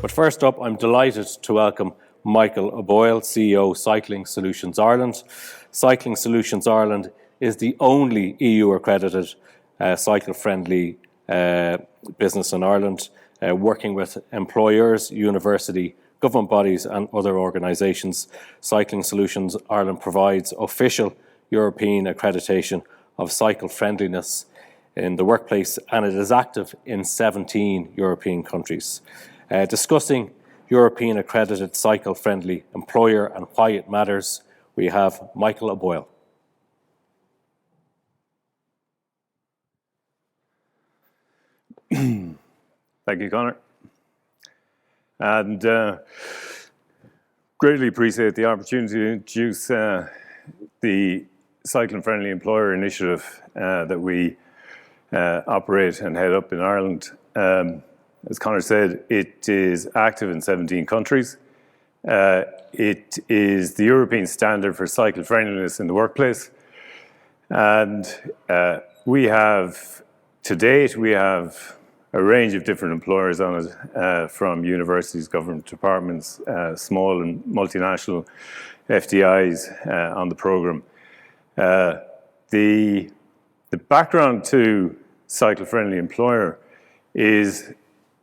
But first up, I'm delighted to welcome Michael O'Boyle, CEO, Cycling Solutions Ireland. Cycling Solutions Ireland is the only EU-accredited cycle-friendly business in Ireland, working with employers, university, government bodies and other organisations. Cycling Solutions Ireland provides official European accreditation of cycle friendliness in the workplace, and it is active in 17 European countries. Discussing European accredited cycle friendly employer and why it matters, we have Michael O'Boyle. Thank you, Conor. And greatly appreciate the opportunity to introduce the Cycling Friendly Employer Initiative that we operate and head up in Ireland. As Conor said, it is active in 17 countries. It is the European standard for cycle friendliness in the workplace. And to date, we have a range of different employers on it, from universities, government departments, small and multinational FDIs on the programme. The background to Cycle Friendly Employer is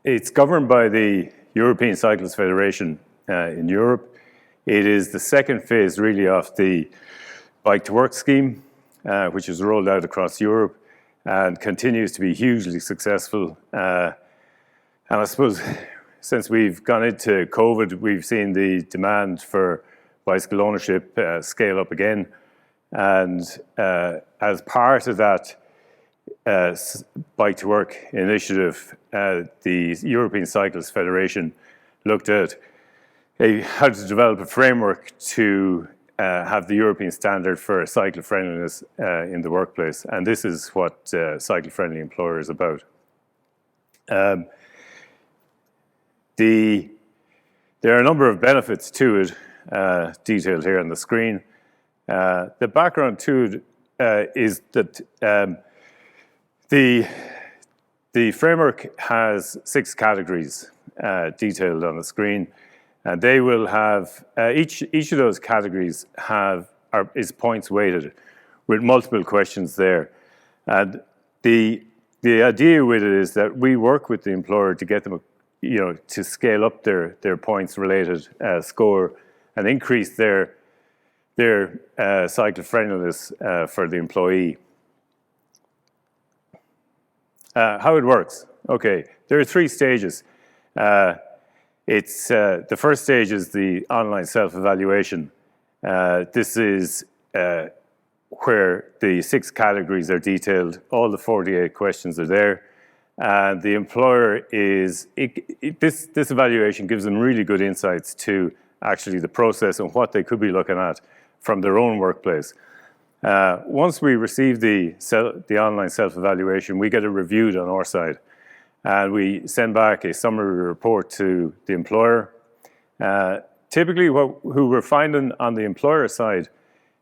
it's governed by the European Cyclists Federation in Europe. It is the second phase really of the Bike to Work scheme, which is rolled out across Europe and continues to be hugely successful. And I suppose since we've gone into COVID, we've seen the demand for bicycle ownership scale up again. And as part of that Bike to Work initiative, the European Cyclists Federation looked at how to develop a framework to have the European standard for cycle friendliness in the workplace. And this is what Cycle Friendly Employer is about. There are a number of benefits to it, detailed here on the screen. The background to it is that the framework has 6 categories detailed on the screen, and they will have each of those categories is points weighted with multiple questions there. And the idea with it is that we work with the employer to get them, to scale up their points related score and increase their cycle friendliness for the employee. How it works? Okay, there are 3 stages. The first stage is the online self-evaluation. This is where the 6 categories are detailed. All the 48 questions are there. And the employer this evaluation gives them really good insights to actually the process and what they could be looking at from their own workplace. Once we receive the online self-evaluation, we get it reviewed on our side. And we send back a summary report to the employer. Typically, who we're finding on the employer side,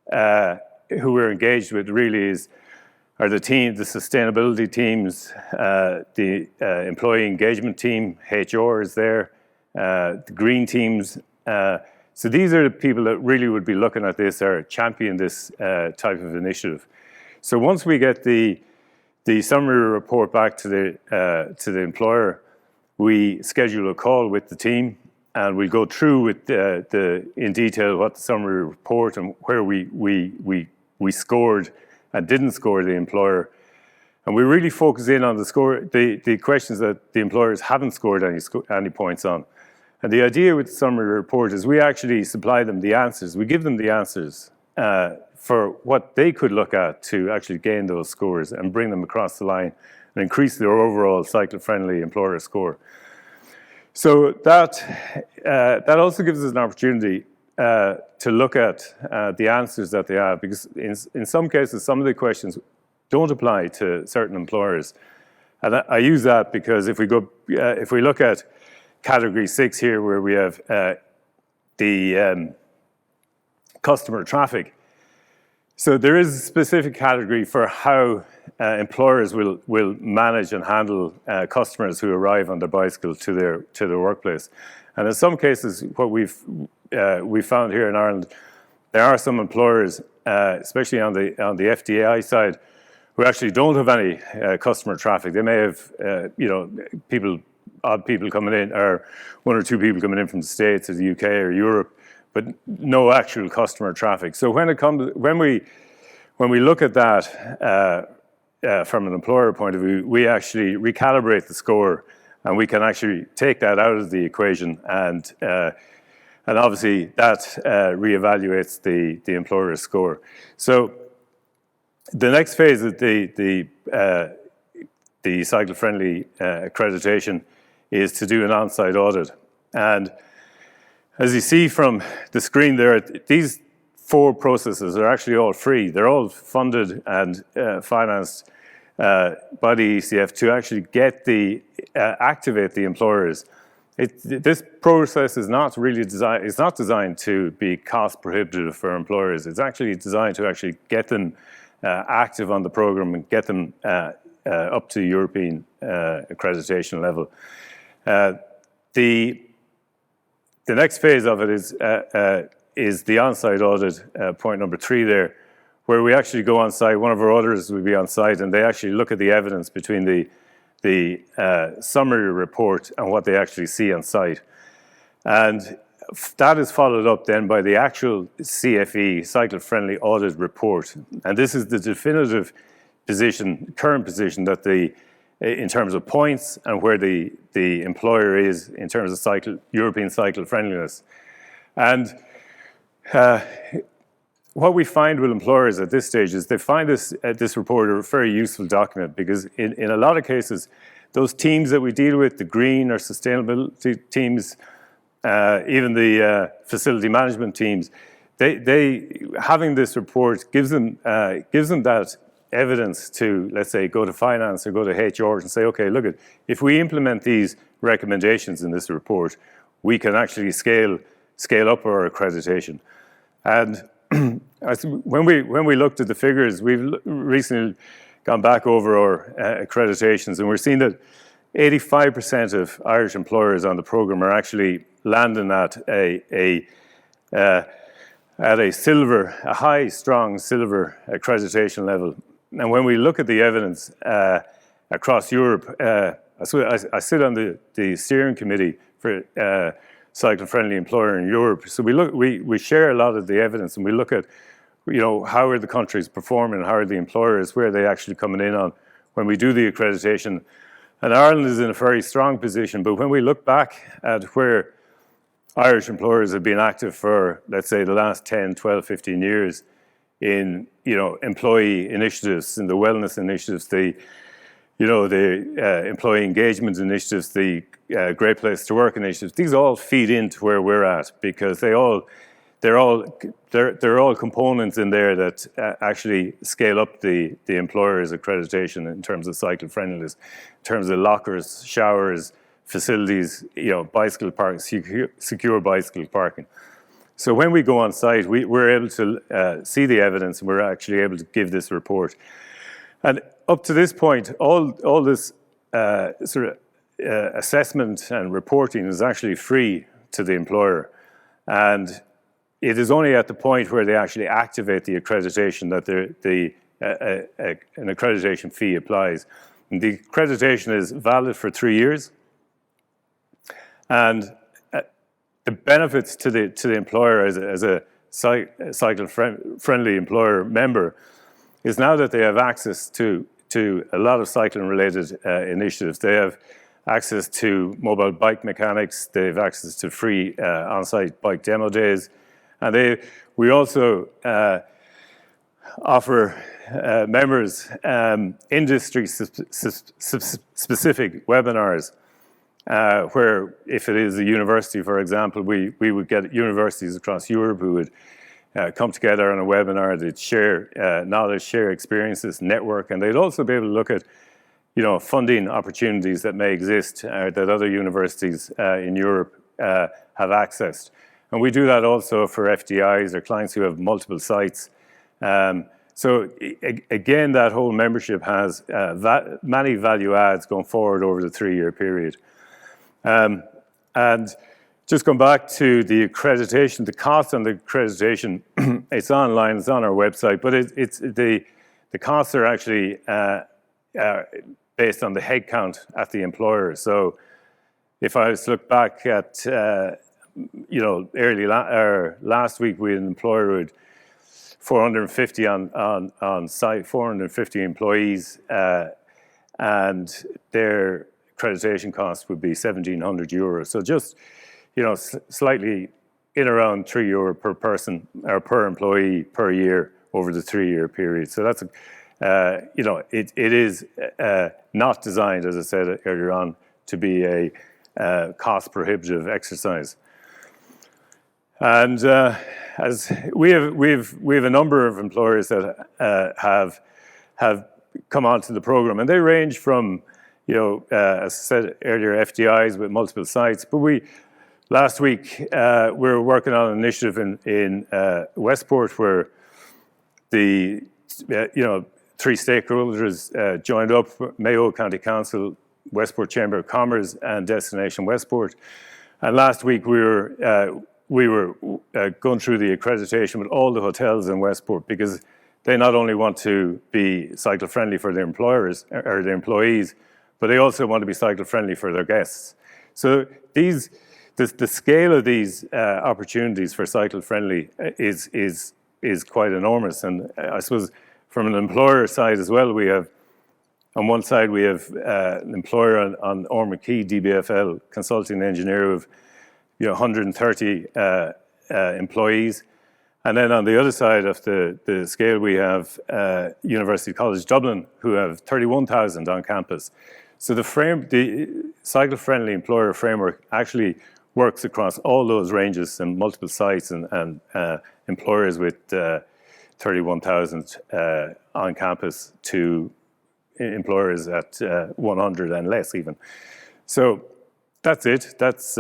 who we're engaged with really are the sustainability teams, the employee engagement team, HR is there, the green teams. So these are the people that really would be looking at this or champion this type of initiative. So once we get the summary report back to the employer, we schedule a call with the team, and we'll go through with in detail what the summary report and where we scored and didn't score the employer. And we really focus in on the questions that the employers haven't scored any points on. And the idea with the summary report is we actually supply them the answers. We give them the answers for what they could look at to actually gain those scores and bring them across the line and increase their overall cycle-friendly employer score. So that also gives us an opportunity to look at the answers that they have, because in some cases, some of the questions don't apply to certain employers. And I use that because if we look at category 6 here, where we have the customer traffic, So there is a specific category for how employers will manage and handle customers who arrive on their bicycle to their workplace. And in some cases, what we found here in Ireland, there are some employers, especially on the FDI side, who actually don't have any customer traffic. They may have, odd people coming in, or one or two people coming in from the States or the UK or Europe, but no actual customer traffic. So when we look at that from an employer point of view, we actually recalibrate the score, and we can actually take that out of the equation, and obviously that reevaluates the employer's score. So the next phase of the cycle friendly accreditation is to do an on-site audit. And as you see from the screen there, these 4 processes are actually all free. They're all funded and financed by the ECF to actually get activate the employers. This process is not really designed. It's not designed to be cost prohibitive for employers. It's actually designed to actually get them active on the program and get them up to European accreditation level. The next phase of it is the on-site audit, point number 3 there, where we actually go on site. One of our auditors will be on site, and they actually look at the evidence between the summary report and what they actually see on site. And that is followed up then by the actual CFE, Cycle Friendly Audit Report. And this is the definitive current position that in terms of points and where the employer is in terms of European cycle friendliness. And what we find with employers at this stage is they find this report a very useful document, because in a lot of cases, those teams that we deal with, the green or sustainability teams, even the facility management teams, they having this report gives them that evidence to, let's say, go to finance or go to HR and say, okay, look, if we implement these recommendations in this report, we can actually scale up our accreditation. And when we looked at the figures, we've recently gone back over our accreditations, and we're seeing that 85% of Irish employers on the program are actually landing at a silver, a high, strong silver accreditation level. And when we look at the evidence across Europe, I sit on the steering committee for Cycle Friendly Employer in Europe. So we share a lot of the evidence, and we look at, how are the countries performing, and how are the employers, where are they actually coming in on when we do the accreditation. And Ireland is in a very strong position, but when we look back at where Irish employers have been active for, let's say, the last 10, 12, 15 years in, employee initiatives, in the wellness initiatives, the employee engagement initiatives, the Great Place to Work initiatives, these all feed into where we're at, because they're all components in there that actually scale up the employer's accreditation in terms of cycle friendliness, in terms of lockers, showers, facilities, bicycle parking, secure bicycle parking. So when we go on site, we're able to see the evidence, and we're actually able to give this report. And up to this point, all this assessment and reporting is actually free to the employer. And it is only at the point where they actually activate the accreditation that an accreditation fee applies. And the accreditation is valid for 3 years. And the benefits to the employer as a cycle-friendly employer member is now that they have access to a lot of cycling-related initiatives. They have access to mobile bike mechanics. They have access to free on-site bike demo days. And we also offer members industry-specific webinars, where if it is a university, for example, we would get universities across Europe who would come together on a webinar. They'd share knowledge, share experiences, network, and they'd also be able to look at funding opportunities that may exist that other universities in Europe have accessed. And we do that also for FDIs or clients who have multiple sites. So again, that whole membership has many value adds going forward over the 3-year period. And just going back to the accreditation, the cost on the accreditation, it's online, it's on our website, but the costs are actually based on the headcount at the employer. So if I was to look back at, last week we had an employer with 450 on site, 450 employees, and their accreditation cost would be €1,700. So just, slightly in around €3 per person or per employee per year over the 3-year period. So that's, it is not designed, as I said earlier on, to be a cost prohibitive exercise. And as we have a number of employers that have come onto the program, and they range from, as I said earlier, FDIs with multiple sites. But last week we were working on an initiative in Westport where the 3 stakeholders joined up: Mayo County Council, Westport Chamber of Commerce, and Destination Westport. And last week we were going through the accreditation with all the hotels in Westport, because they not only want to be cycle friendly for their employers or their employees, but they also want to be cycle friendly for their guests. So the scale of these opportunities for cycle friendly is quite enormous. And I suppose from an employer side as well, we have, on one side we have an employer on Ormond Quay, DBFL Consulting Engineer, of 130 employees. And then on the other side of the scale, we have University College Dublin, who have 31,000 on campus. So the cycle-friendly employer framework actually works across all those ranges and multiple sites and employers with 31,000 on campus to employers at 100 and less even. So that's it. That's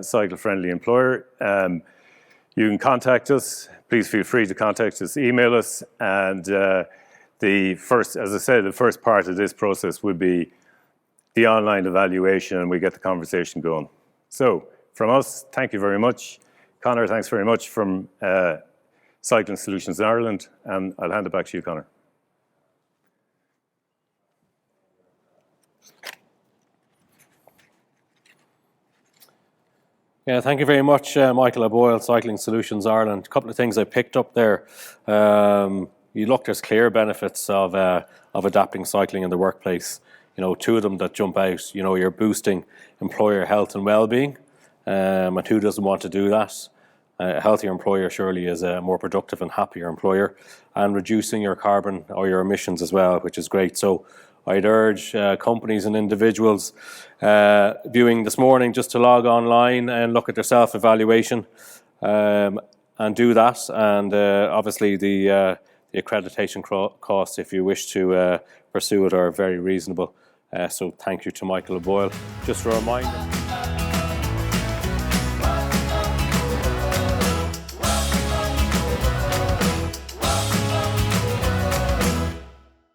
Cycle Friendly Employer. You can contact us. Please feel free to contact us, email us. And as I said, the first part of this process would be the online evaluation, and we get the conversation going. So from us, thank you very much. Conor, thanks very much from Cycling Solutions Ireland. And I'll hand it back to you, Conor. Yeah, thank you very much, Michael O'Boyle, Cycling Solutions Ireland. A couple of things I picked up there. There's clear benefits of adapting cycling in the workplace. 2 of them that jump out. You're boosting employer health and well-being, and who doesn't want to do that? A healthier employer surely is a more productive and happier employer, and reducing your carbon or your emissions as well, which is great. So I'd urge companies and individuals viewing this morning just to log online and look at their self-evaluation and do that. And obviously the accreditation costs, if you wish to pursue it, are very reasonable. So thank you to Michael O'Boyle. Just a reminder.